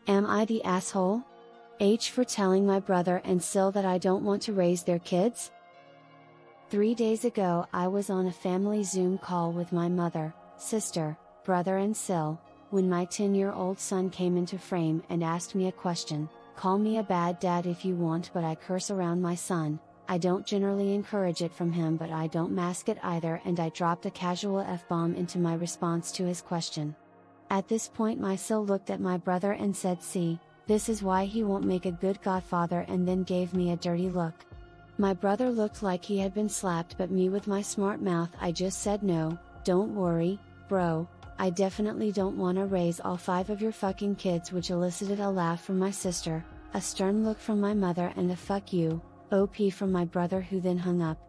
Am I the asshole? H for telling my brother and SIL that I don't want to raise their kids? 3 days ago I was on a family Zoom call with my mother, sister, brother and SIL, when my 10-year-old son came into frame and asked me a question. Call me a bad dad if you want, but I curse around my son. I don't generally encourage it from him, but I don't mask it either, and I dropped a casual F-bomb into my response to his question. At this point my SIL looked at my brother and said, "See, this is why he won't make a good godfather," and then gave me a dirty look. My brother looked like he had been slapped, but me, with my smart mouth, I just said, "No, don't worry, bro, I definitely don't wanna raise all 5 of your fucking kids," which elicited a laugh from my sister, a stern look from my mother, and a "fuck you, OP" from my brother, who then hung up.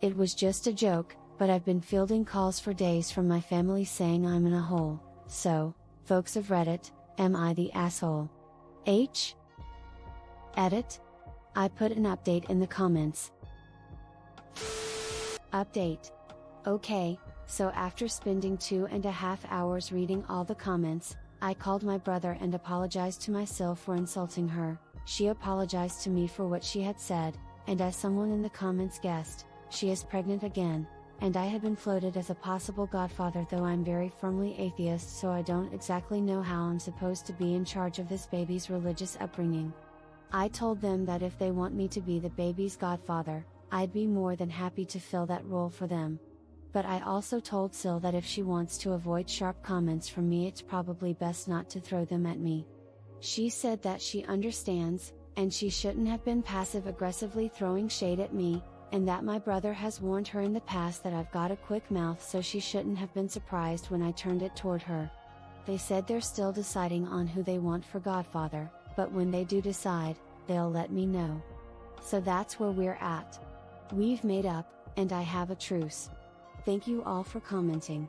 It was just a joke, but I've been fielding calls for days from my family saying I'm in a hole. So, folks of Reddit, am I the asshole? H? Edit? I put an update in the comments. Update. Okay, so after spending 2.5 hours reading all the comments, I called my brother and apologized to my SIL for insulting her. She apologized to me for what she had said, and as someone in the comments guessed, she is pregnant again, and I had been floated as a possible godfather, though I'm very firmly atheist, so I don't exactly know how I'm supposed to be in charge of this baby's religious upbringing. I told them that if they want me to be the baby's godfather, I'd be more than happy to fill that role for them. But I also told SIL that if she wants to avoid sharp comments from me, it's probably best not to throw them at me. She said that she understands, and she shouldn't have been passive-aggressively throwing shade at me, and that my brother has warned her in the past that I've got a quick mouth, so she shouldn't have been surprised when I turned it toward her. They said they're still deciding on who they want for godfather, but when they do decide, they'll let me know. So that's where we're at. We've made up, and I have a truce. Thank you all for commenting.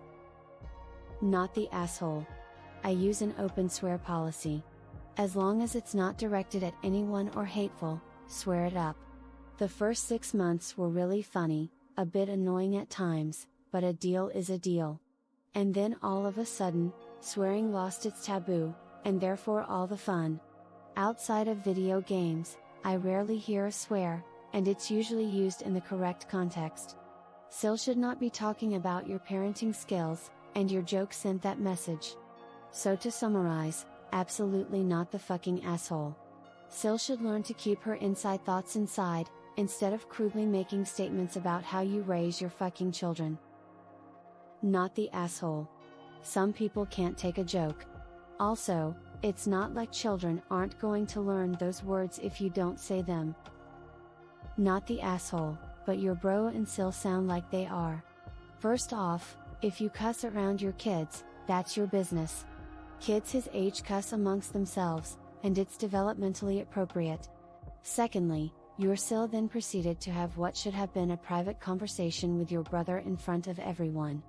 Not the asshole. I use an open swear policy. As long as it's not directed at anyone or hateful, swear it up. The first 6 months were really funny, a bit annoying at times, but a deal is a deal. And then all of a sudden, swearing lost its taboo, and therefore all the fun. Outside of video games, I rarely hear a swear, and it's usually used in the correct context. SIL should not be talking about your parenting skills, and your joke sent that message. So to summarize, absolutely not the fucking asshole. SIL should learn to keep her inside thoughts inside, instead of crudely making statements about how you raise your fucking children. Not the asshole. Some people can't take a joke. Also, it's not like children aren't going to learn those words if you don't say them. Not the asshole, but your bro and SIL sound like they are. First off, if you cuss around your kids, that's your business. Kids his age cuss amongst themselves, and it's developmentally appropriate. Secondly, your SIL then proceeded to have what should have been a private conversation with your brother in front of everyone.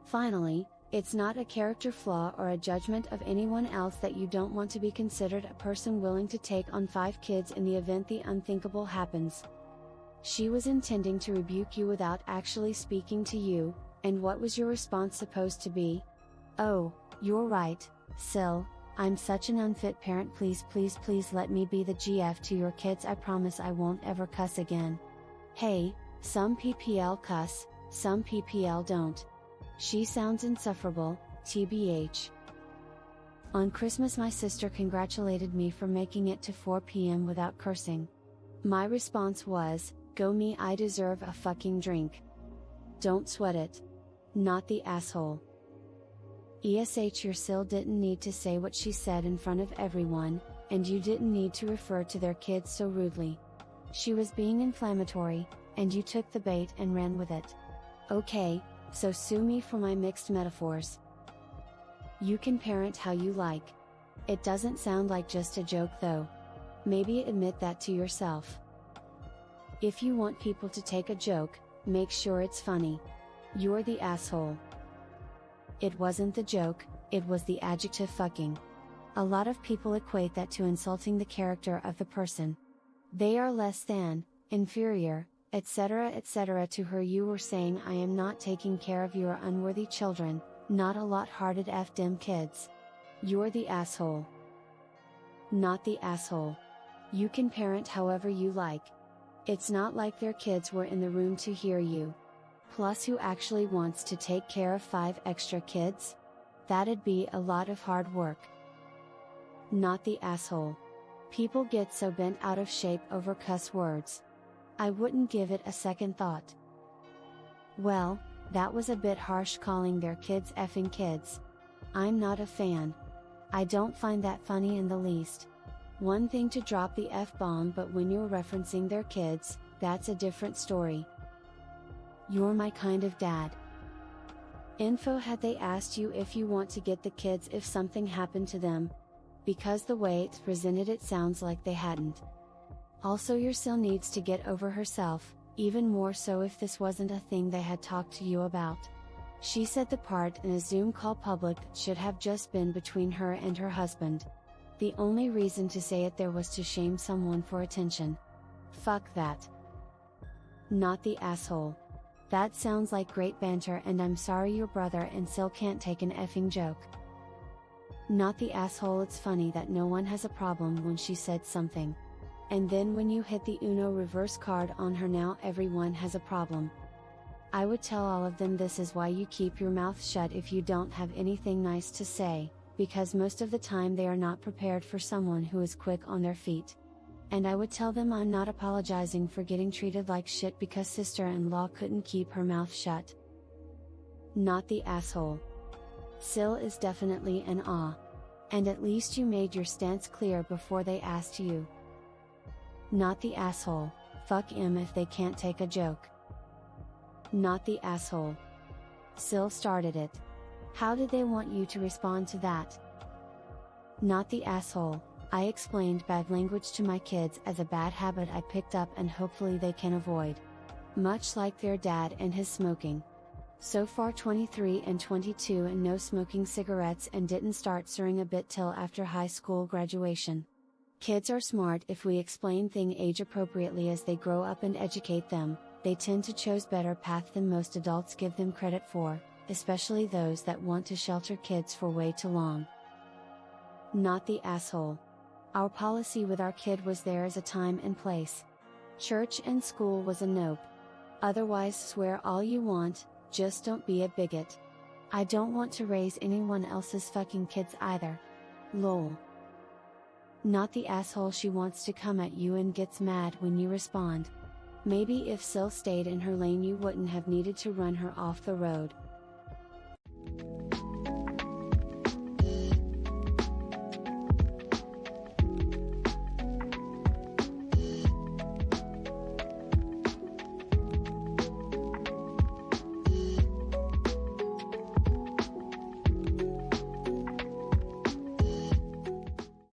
Finally, it's not a character flaw or a judgment of anyone else that you don't want to be considered a person willing to take on 5 kids in the event the unthinkable happens. She was intending to rebuke you without actually speaking to you, and what was your response supposed to be? "Oh, you're right, SIL, I'm such an unfit parent, please let me be the GF to your kids, I promise I won't ever cuss again." Hey, some PPL cuss, some PPL don't. She sounds insufferable, TBH. On Christmas my sister congratulated me for making it to 4 p.m. without cursing. My response was, "Go me, I deserve a fucking drink." Don't sweat it. Not the asshole. ESH, your SIL didn't need to say what she said in front of everyone, and you didn't need to refer to their kids so rudely. She was being inflammatory, and you took the bait and ran with it. Okay, so sue me for my mixed metaphors. You can parent how you like. It doesn't sound like just a joke though. Maybe admit that to yourself. If you want people to take a joke, make sure it's funny. You're the asshole. It wasn't the joke, it was the adjective fucking. A lot of people equate that to insulting the character of the person. They are less than, inferior, etc. To her you were saying, "I am not taking care of your unworthy children, not a lot-hearted f dem kids." You're the asshole. Not the asshole. You can parent however you like. It's not like their kids were in the room to hear you. Plus, who actually wants to take care of 5 extra kids? That'd be a lot of hard work. Not the asshole. People get so bent out of shape over cuss words. I wouldn't give it a second thought. Well, that was a bit harsh calling their kids effing kids. I'm not a fan. I don't find that funny in the least. One thing to drop the F-bomb, but when you're referencing their kids, that's a different story. You're my kind of dad. Info: had they asked you if you want to get the kids if something happened to them? Because the way it's presented it sounds like they hadn't. Also, your SIL needs to get over herself, even more so if this wasn't a thing they had talked to you about. She said the part in a Zoom call public should have just been between her and her husband. The only reason to say it there was to shame someone for attention. Fuck that. Not the asshole. That sounds like great banter, and I'm sorry your brother and SIL can't take an effing joke. Not the asshole. It's funny that no one has a problem when she said something. And then when you hit the Uno reverse card on her, now everyone has a problem. I would tell all of them this is why you keep your mouth shut if you don't have anything nice to say, because most of the time they are not prepared for someone who is quick on their feet. And I would tell them I'm not apologizing for getting treated like shit because sister-in-law couldn't keep her mouth shut. Not the asshole. SIL is definitely an awe. And at least you made your stance clear before they asked you. Not the asshole. Fuck 'em if they can't take a joke. Not the asshole. SIL started it. How did they want you to respond to that? Not the asshole. I explained bad language to my kids as a bad habit I picked up and hopefully they can avoid. Much like their dad and his smoking. So far 23 and 22 and no smoking cigarettes, and didn't start sirring a bit till after high school graduation. Kids are smart if we explain things age appropriately as they grow up and educate them. They tend to choose better path than most adults give them credit for, especially those that want to shelter kids for way too long. Not the asshole. Our policy with our kid was there is a time and place. Church and school was a nope. Otherwise swear all you want, just don't be a bigot. I don't want to raise anyone else's fucking kids either. Lol. Not the asshole. She wants to come at you and gets mad when you respond. Maybe if SIL stayed in her lane you wouldn't have needed to run her off the road,